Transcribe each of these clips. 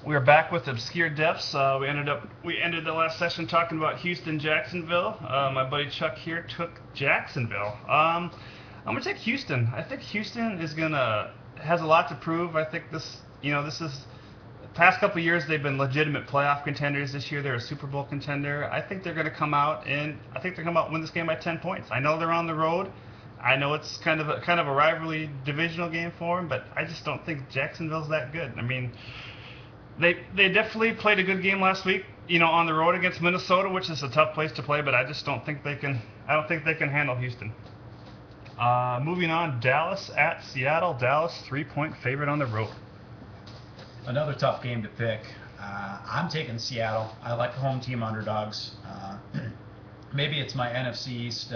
We are back with Obscure Depths. We ended the last session talking about Houston, Jacksonville. My buddy Chuck here took Jacksonville. I'm gonna take Houston. I think Houston is gonna has a lot to prove. I think this is past couple of years they've been legitimate playoff contenders. This year they're a Super Bowl contender. I think they're gonna come out and win this game by 10 points. I know they're on the road. I know it's kind of a rivalry divisional game for them, but I just don't think Jacksonville's that good. I mean, they definitely played a good game last week, on the road against Minnesota, which is a tough place to play. But I just don't think they can. I don't think they can handle Houston. Moving on, Dallas at Seattle. Dallas 3-point favorite on the road. Another tough game to pick. I'm taking Seattle. I like home team underdogs. Maybe it's my NFC East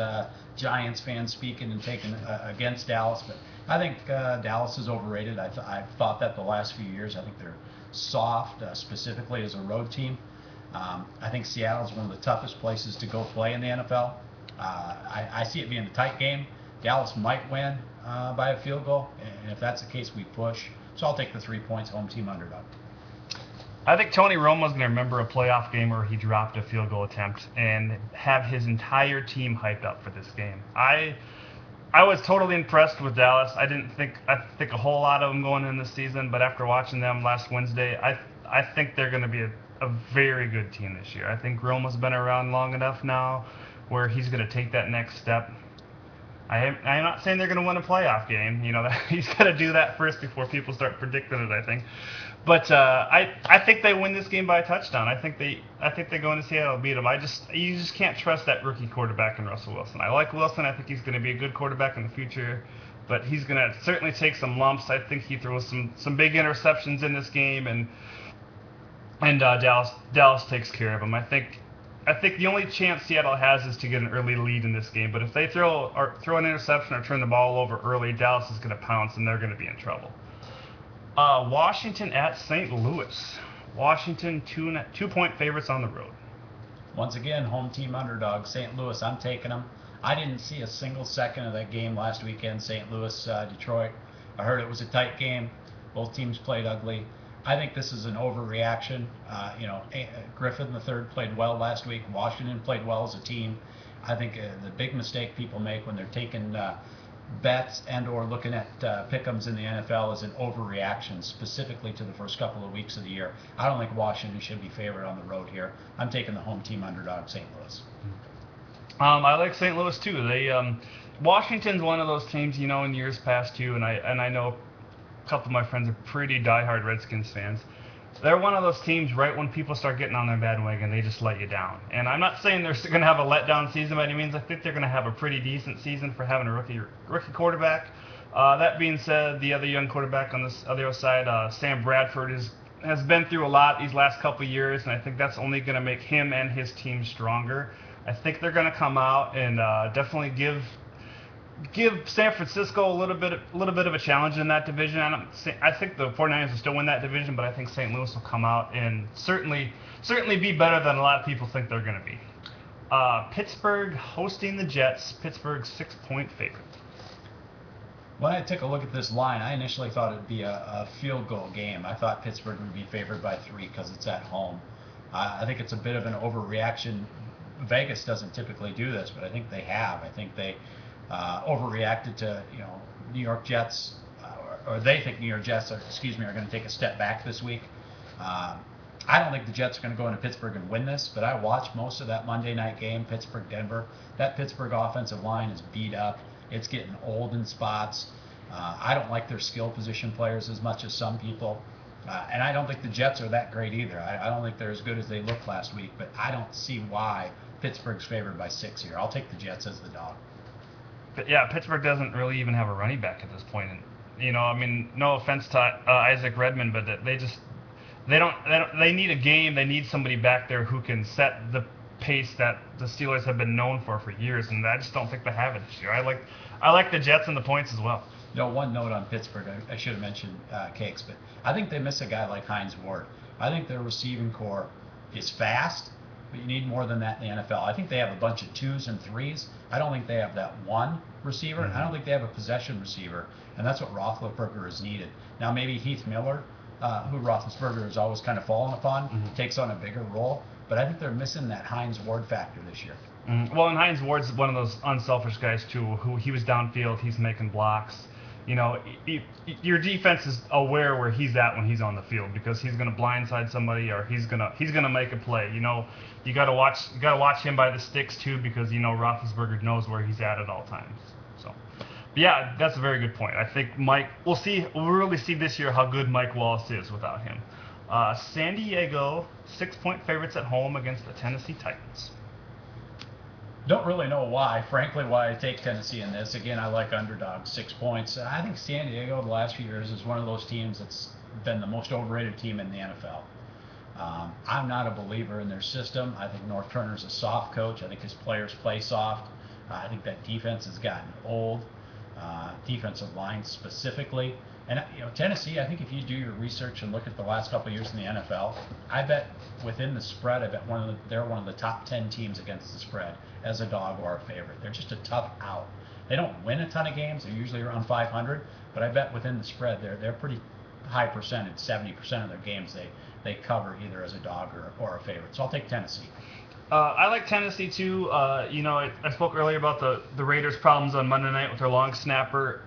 Giants fan speaking and taking against Dallas, but I think Dallas is overrated. I've thought that the last few years. I think they're soft, specifically as a road team. I think Seattle is one of the toughest places to go play in the NFL. I see it being a tight game. Dallas might win by a field goal, and if that's the case, we push. So I'll take the 3 points, home team underdog. I think Tony Romo's going to remember a playoff game where he dropped a field goal attempt and have his entire team hyped up for this game. I was totally impressed with Dallas. I think a whole lot of them going in this season, but after watching them last Wednesday, I think they're going to be a very good team this year. I think Romo's been around long enough now where he's going to take that next step. I'm not saying they're going to win a playoff game. He's got to do that first before people start predicting it, I think. But I think they win this game by a touchdown. I think they go into Seattle and beat them. You just can't trust that rookie quarterback in Russell Wilson. I like Wilson. I think he's going to be a good quarterback in the future, but he's going to certainly take some lumps. I think he throws some big interceptions in this game, and Dallas takes care of him. I think the only chance Seattle has is to get an early lead in this game. But if they throw an interception or turn the ball over early, Dallas is going to pounce and they're going to be in trouble. Washington at St. Louis. Washington 2-point favorites on the road. Once again, home team underdog, St. Louis. I'm taking them. I didn't see a single second of that game last weekend, St. Louis, Detroit. I heard it was a tight game. Both teams played ugly. I think this is an overreaction. Griffin III played well last week. Washington played well as a team. I think the big mistake people make when they're taking bets and or looking at pick'ems in the NFL is an overreaction, specifically to the first couple of weeks of the year. I don't think Washington should be favored on the road here. I'm taking the home team underdog, St. Louis. I like St. Louis too. Washington's one of those teams, in years past too, and I know a couple of my friends are pretty diehard Redskins fans. They're one of those teams, right when people start getting on their bandwagon, they just let you down. And I'm not saying they're going to have a letdown season by any means. I think they're going to have a pretty decent season for having a rookie quarterback. That being said, the other young quarterback on this other side, Sam Bradford, has been through a lot these last couple of years, and I think that's only going to make him and his team stronger. I think they're going to come out and definitely give San Francisco a little bit of a challenge in that division. I think the 49ers will still win that division, but I think St. Louis will come out and certainly be better than a lot of people think they're going to be. Pittsburgh hosting the Jets. Pittsburgh 6-point favorite. When I took a look at this line, I initially thought it'd be a field goal game. I thought Pittsburgh would be favored by 3 because it's at home. I think it's a bit of an overreaction. Vegas doesn't typically do this, but I think they have. I think they overreacted to New York Jets, or they think New York Jets are going to take a step back this week. I don't think the Jets are going to go into Pittsburgh and win this, but I watched most of that Monday night game, Pittsburgh-Denver. That Pittsburgh offensive line is beat up. It's getting old in spots. I don't like their skill position players as much as some people. And I don't think the Jets are that great either. I don't think they're as good as they looked last week, but I don't see why Pittsburgh's favored by 6 here. I'll take the Jets as the dog. But yeah, Pittsburgh doesn't really even have a running back at this point. And, no offense to Isaac Redmond, but they need a game. They need somebody back there who can set the pace that the Steelers have been known for years, and I just don't think they have it this year. I like the Jets and the points as well. One note on Pittsburgh, I should have mentioned Cakes, but I think they miss a guy like Hines Ward. I think their receiving core is fast, but you need more than that in the NFL. I think they have a bunch of 2s and 3s. I don't think they have that one receiver. I don't think they have a possession receiver, and that's what Roethlisberger is needed. Now maybe Heath Miller who Roethlisberger has always kind of fallen upon, Mm-hmm. takes on a bigger role. But I think they're missing that Hines Ward factor this year. Well, and Hines Ward's one of those unselfish guys too, who he was downfield, he's making blocks. Your defense is aware where he's at when he's on the field because he's going to blindside somebody or he's gonna make a play. You got to watch him by the sticks too because Roethlisberger knows where he's at all times. So, but yeah, that's a very good point. I think Mike. We'll really see this year how good Mike Wallace is without him. San Diego 6-point favorites at home against the Tennessee Titans. Don't really know why, frankly, why I take Tennessee in this. Again, I like underdogs, 6 points. I think San Diego the last few years is one of those teams that's been the most overrated team in the NFL. I'm not a believer in their system. I think North Turner's a soft coach. I think his players play soft. I think that defense has gotten old, defensive line specifically. And Tennessee, I think if you do your research and look at the last couple of years in the NFL, I bet within the spread, they're one of the top 10 teams against the spread as a dog or a favorite. They're just a tough out. They don't win a ton of games. They're usually around 500, but I bet within the spread, they're pretty high percentage. 70% of their games they cover either as a dog or a favorite. So I'll take Tennessee. I like Tennessee too. I spoke earlier about the Raiders' problems on Monday night with their long snapper.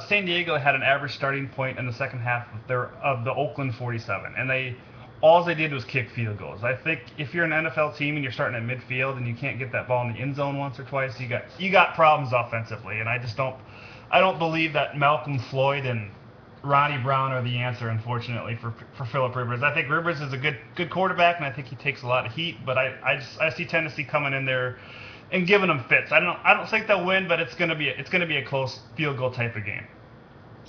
San Diego had an average starting point in the second half of the Oakland 47, and all they did was kick field goals. I think if you're an NFL team and you're starting at midfield and you can't get that ball in the end zone once or twice, you got problems offensively. And I don't believe that Malcolm Floyd and Ronnie Brown are the answer, unfortunately, for Phillip Rivers. I think Rivers is a good quarterback, and I think he takes a lot of heat. But I see Tennessee coming in there and giving them fits. I don't think they'll win, but it's gonna be a close field goal type of game.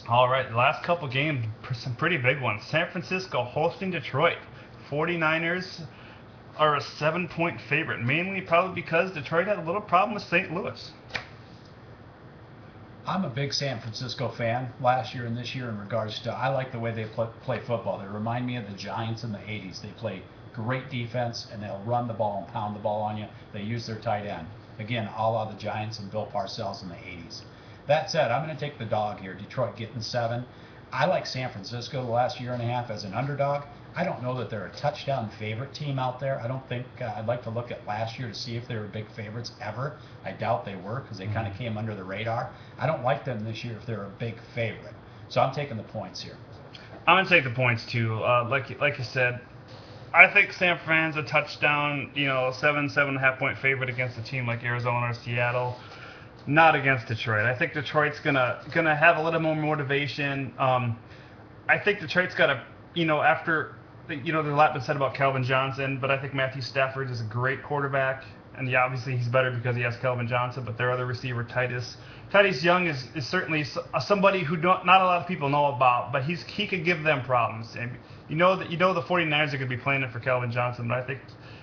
All right, the last couple games, some pretty big ones. San Francisco hosting Detroit. 49ers are a 7-point favorite, mainly probably because Detroit had a little problem with St. Louis. I'm a big San Francisco fan last year and this year in regards to I like the way they play football. They remind me of the Giants in the 80s. They play great defense, and they'll run the ball and pound the ball on you. They use their tight end. Again, a la the Giants and Bill Parcells in the 80s. That said, I'm going to take the dog here. Detroit getting 7. I like San Francisco the last year and a half as an underdog. I don't know that they're a touchdown favorite team out there. I don't think I'd like to look at last year to see if they were big favorites ever. I doubt they were because they kind of came under the radar. I don't like them this year if they're a big favorite. So I'm taking the points here. I'm going to take the points too. Like you said, I think San Fran's a touchdown, 7.5 point favorite against a team like Arizona or Seattle. Not against Detroit. I think Detroit's gonna have a little more motivation. I think Detroit's got after there's a lot been said about Calvin Johnson, but I think Matthew Stafford is a great quarterback, and obviously he's better because he has Calvin Johnson. But their other receiver, Titus Young, is certainly somebody who not a lot of people know about, but he could give them problems. And the 49ers are going to be playing it for Calvin Johnson, but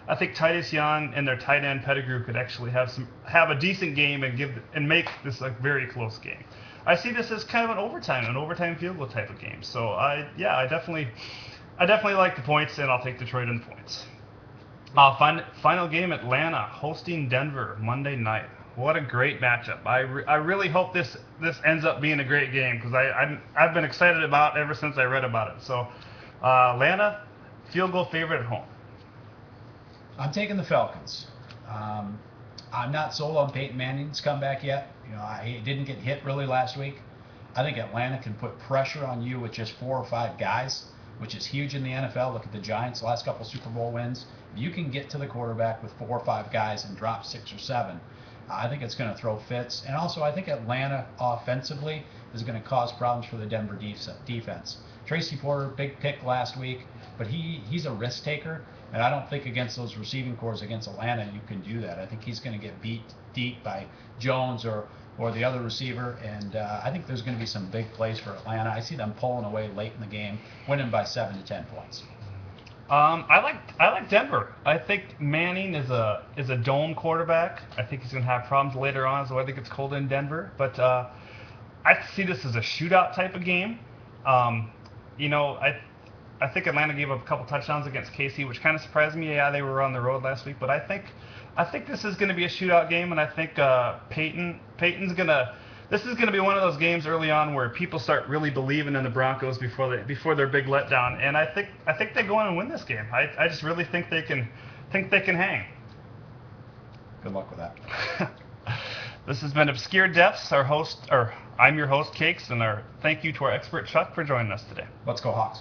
I think Titus Young and their tight end Pettigrew could actually have a decent game and make this a very close game. I see this as kind of an overtime field goal type of game. So I definitely like the points, and I'll take Detroit in points. Final game, Atlanta hosting Denver Monday night. What a great matchup! I really hope this ends up being a great game because I've been excited about it ever since I read about it. So Atlanta field goal favorite at home. I'm taking the Falcons. I'm not sold on Peyton Manning's comeback yet. He didn't get hit really last week. I think Atlanta can put pressure on you with just 4 or 5 guys, which is huge in the NFL. Look at the Giants' last couple Super Bowl wins. If you can get to the quarterback with 4 or 5 guys and drop 6 or 7, I think it's going to throw fits. And also, I think Atlanta offensively is going to cause problems for the Denver defense. Tracy Porter, big pick last week, but he's a risk taker. And I don't think against those receiving cores against Atlanta you can do that. I think he's going to get beat deep by Jones or the other receiver. And I think there's going to be some big plays for Atlanta. I see them pulling away late in the game, winning by 7 to 10 points. I like Denver. I think Manning is a dome quarterback. I think he's going to have problems later on as the weather gets cold in Denver. But I see this as a shootout type of game. I think Atlanta gave up a couple touchdowns against KC, which kind of surprised me. Yeah, they were on the road last week, but I think this is going to be a shootout game, and I think Peyton's going to this is going to be one of those games early on where people start really believing in the Broncos before their big letdown, and I think they go on and win this game. I just really think they can hang. Good luck with that. This has been Obscure Depths. I'm your host, Cakes, and our thank you to our expert Chuck for joining us today. Let's go Hawks.